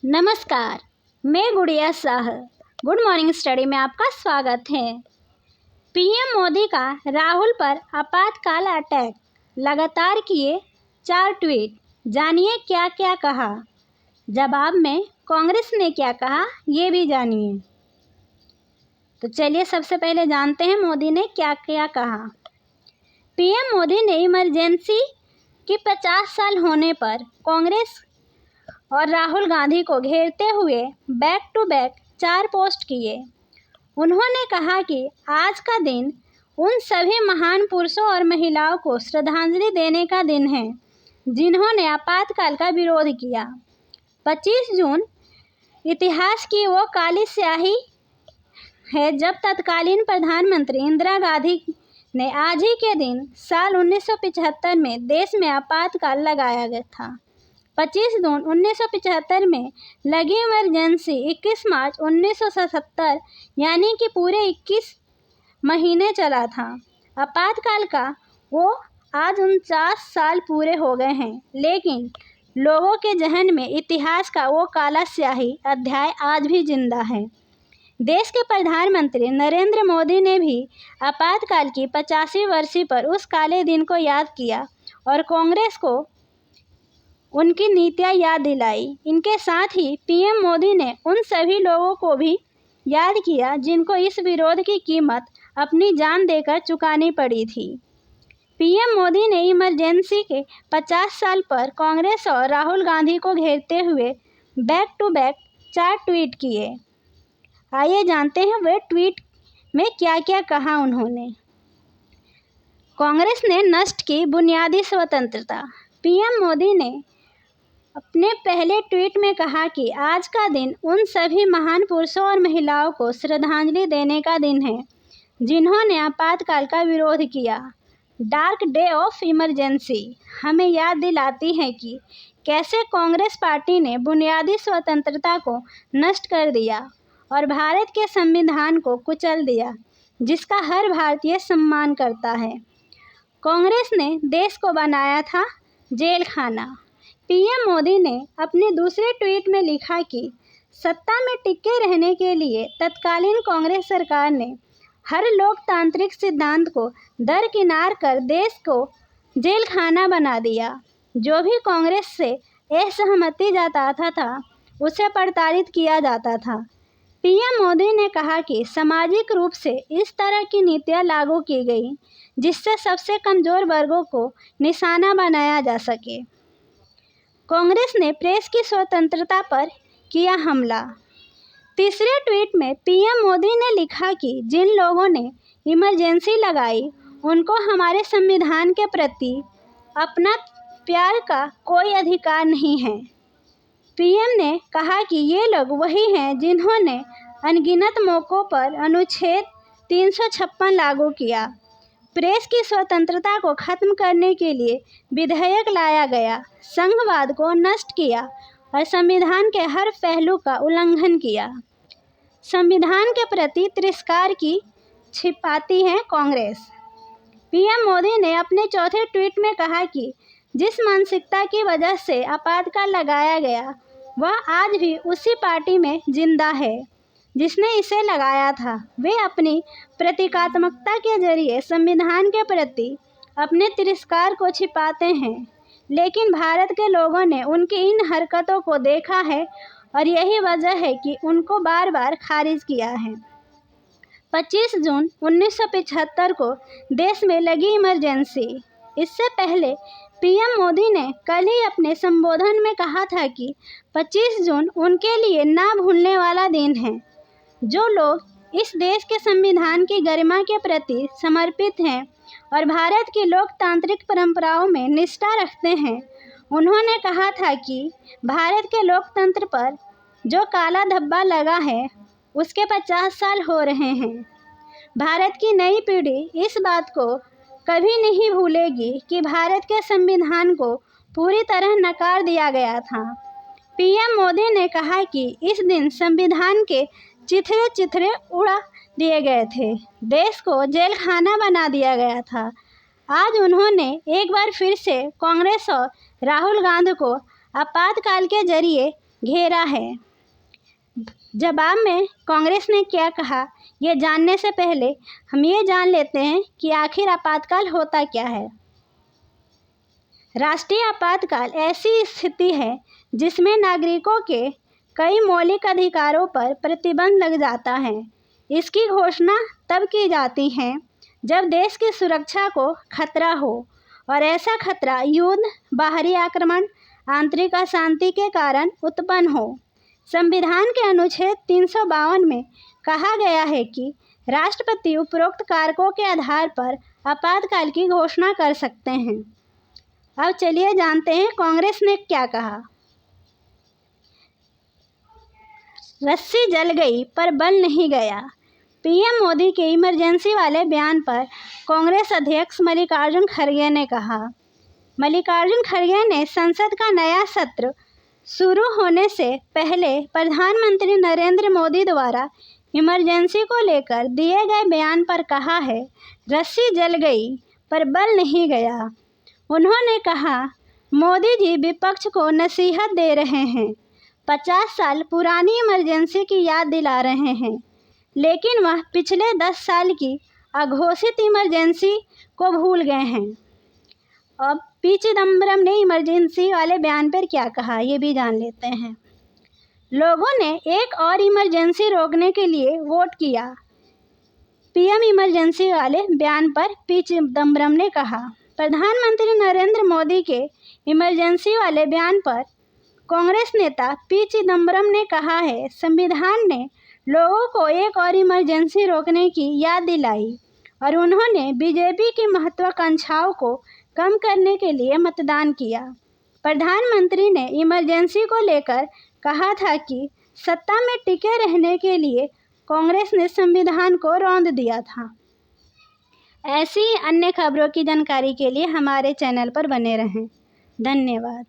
नमस्कार, मैं गुड़िया शाह। गुड मॉर्निंग स्टडी में आपका स्वागत है। पीएम मोदी का राहुल पर आपातकाल अटैक, लगातार किए 4 ट्वीट। जानिए क्या क्या कहा। जवाब में कांग्रेस ने क्या कहा ये भी जानिए। तो चलिए सबसे पहले जानते हैं मोदी ने क्या क्या कहा। पीएम मोदी ने इमरजेंसी की 50 साल होने पर कांग्रेस और राहुल गांधी को घेरते हुए बैक टू बैक 4 पोस्ट किए। उन्होंने कहा कि आज का दिन उन सभी महान पुरुषों और महिलाओं को श्रद्धांजलि देने का दिन है जिन्होंने आपातकाल का विरोध किया। 25 जून इतिहास की वो काली स्याही है जब तत्कालीन प्रधानमंत्री इंदिरा गांधी ने आज ही के दिन साल 1975 में देश में आपातकाल लगाया गया था। 25 जून 1975 में लगी इमरजेंसी 21 मार्च 1977 यानी कि पूरे 21 महीने चला था। आपातकाल का वो आज 49 साल पूरे हो गए हैं, लेकिन लोगों के जहन में इतिहास का वो काला स्याही अध्याय आज भी जिंदा है। देश के प्रधानमंत्री नरेंद्र मोदी ने भी आपातकाल की 85वीं वर्षी पर उस काले दिन को याद किया और कांग्रेस को उनकी नीतियां याद दिलाई। इनके साथ ही पीएम मोदी ने उन सभी लोगों को भी याद किया जिनको इस विरोध की कीमत अपनी जान देकर चुकानी पड़ी थी। पीएम मोदी ने इमरजेंसी के 50 साल पर कांग्रेस और राहुल गांधी को घेरते हुए बैक टू बैक 4 ट्वीट किए। आइए जानते हैं वे ट्वीट में क्या क्या कहा उन्होंने। कांग्रेस ने नष्ट की बुनियादी स्वतंत्रता। पीएम मोदी ने अपने पहले ट्वीट में कहा कि आज का दिन उन सभी महान पुरुषों और महिलाओं को श्रद्धांजलि देने का दिन है जिन्होंने आपातकाल का विरोध किया। डार्क डे ऑफ इमरजेंसी हमें याद दिलाती है कि कैसे कांग्रेस पार्टी ने बुनियादी स्वतंत्रता को नष्ट कर दिया और भारत के संविधान को कुचल दिया जिसका हर भारतीय सम्मान करता है। कांग्रेस ने देश को बनाया था जेल खाना। पीएम मोदी ने अपने दूसरे ट्वीट में लिखा कि सत्ता में टिके रहने के लिए तत्कालीन कांग्रेस सरकार ने हर लोकतांत्रिक सिद्धांत को दरकिनार कर देश को जेल खाना बना दिया। जो भी कांग्रेस से असहमति जताता था उसे प्रताड़ित किया जाता था। पीएम मोदी ने कहा कि सामाजिक रूप से इस तरह की नीतियां लागू की गई जिससे सबसे कमजोर वर्गों को निशाना बनाया जा सके। कांग्रेस ने प्रेस की स्वतंत्रता पर किया हमला। तीसरे ट्वीट में पीएम मोदी ने लिखा कि जिन लोगों ने इमरजेंसी लगाई उनको हमारे संविधान के प्रति अपना प्यार का कोई अधिकार नहीं है। पीएम ने कहा कि ये लोग वही हैं जिन्होंने अनगिनत मौकों पर अनुच्छेद 356 लागू किया। प्रेस की स्वतंत्रता को खत्म करने के लिए विधेयक लाया गया, संघवाद को नष्ट किया और संविधान के हर पहलू का उल्लंघन किया। संविधान के प्रति तिरस्कार की छिपाती है कांग्रेस। पीएम मोदी ने अपने चौथे ट्वीट में कहा कि जिस मानसिकता की वजह से आपातकाल लगाया गया वह आज भी उसी पार्टी में जिंदा है जिसने इसे लगाया था। वे अपनी प्रतीकात्मकता के जरिए संविधान के प्रति अपने तिरस्कार को छिपाते हैं, लेकिन भारत के लोगों ने उनकी इन हरकतों को देखा है और यही वजह है कि उनको बार बार खारिज किया है। 25 जून 1975 को देश में लगी इमरजेंसी। इससे पहले पीएम मोदी ने कल ही अपने संबोधन में कहा था कि 25 जून उनके लिए ना भूलने वाला दिन है। जो लोग इस देश के संविधान की गरिमा के प्रति समर्पित हैं और भारत की लोकतांत्रिक परंपराओं में निष्ठा रखते हैं, उन्होंने कहा था कि भारत के लोकतंत्र पर जो काला धब्बा लगा है उसके 50 साल हो रहे हैं। भारत की नई पीढ़ी इस बात को कभी नहीं भूलेगी कि भारत के संविधान को पूरी तरह नकार दिया गया था। पीएम मोदी ने कहा कि इस दिन संविधान के चिथड़े चिथड़े उड़ा दिए गए थे, देश को जेल खाना बना दिया गया था। आज उन्होंने एक बार फिर से कांग्रेस और राहुल गांधी को आपातकाल के जरिए घेरा है। जवाब में कांग्रेस ने क्या कहा, ये जानने से पहले हम ये जान लेते हैं कि आखिर आपातकाल होता क्या है। राष्ट्रीय आपातकाल ऐसी स्थिति है जिसमें नागरिकों के कई मौलिक अधिकारों पर प्रतिबंध लग जाता है। इसकी घोषणा तब की जाती है जब देश की सुरक्षा को खतरा हो और ऐसा खतरा युद्ध, बाहरी आक्रमण, आंतरिक अशांति के कारण उत्पन्न हो। संविधान के अनुच्छेद 352 में कहा गया है कि राष्ट्रपति उपरोक्त कारकों के आधार पर आपातकाल की घोषणा कर सकते हैं। अब चलिए जानते हैं कांग्रेस ने क्या कहा। रस्सी जल गई पर बल नहीं गया। पीएम मोदी के इमरजेंसी वाले बयान पर कांग्रेस अध्यक्ष मल्लिकार्जुन खड़गे ने कहा। मल्लिकार्जुन खड़गे ने संसद का नया सत्र शुरू होने से पहले प्रधानमंत्री नरेंद्र मोदी द्वारा इमरजेंसी को लेकर दिए गए बयान पर कहा है, रस्सी जल गई पर बल नहीं गया। उन्होंने कहा, मोदी जी विपक्ष को नसीहत दे रहे हैं, 50 साल पुरानी इमरजेंसी की याद दिला रहे हैं, लेकिन वह पिछले 10 साल की अघोषित इमरजेंसी को भूल गए हैं। अब पी चिदम्बरम ने इमरजेंसी वाले बयान पर क्या कहा, ये भी जान लेते हैं। लोगों ने एक और इमरजेंसी रोकने के लिए वोट किया। पीएम इमरजेंसी वाले बयान पर पी चिदम्बरम ने कहा। प्रधानमंत्री नरेंद्र मोदी के इमरजेंसी वाले बयान पर कांग्रेस नेता पी चिदम्बरम ने कहा है, संविधान ने लोगों को एक और इमरजेंसी रोकने की याद दिलाई और उन्होंने बीजेपी की महत्वाकांक्षाओं को कम करने के लिए मतदान किया। प्रधानमंत्री ने इमरजेंसी को लेकर कहा था कि सत्ता में टिके रहने के लिए कांग्रेस ने संविधान को रौंद दिया था। ऐसी अन्य खबरों की जानकारी के लिए हमारे चैनल पर बने रहें। धन्यवाद।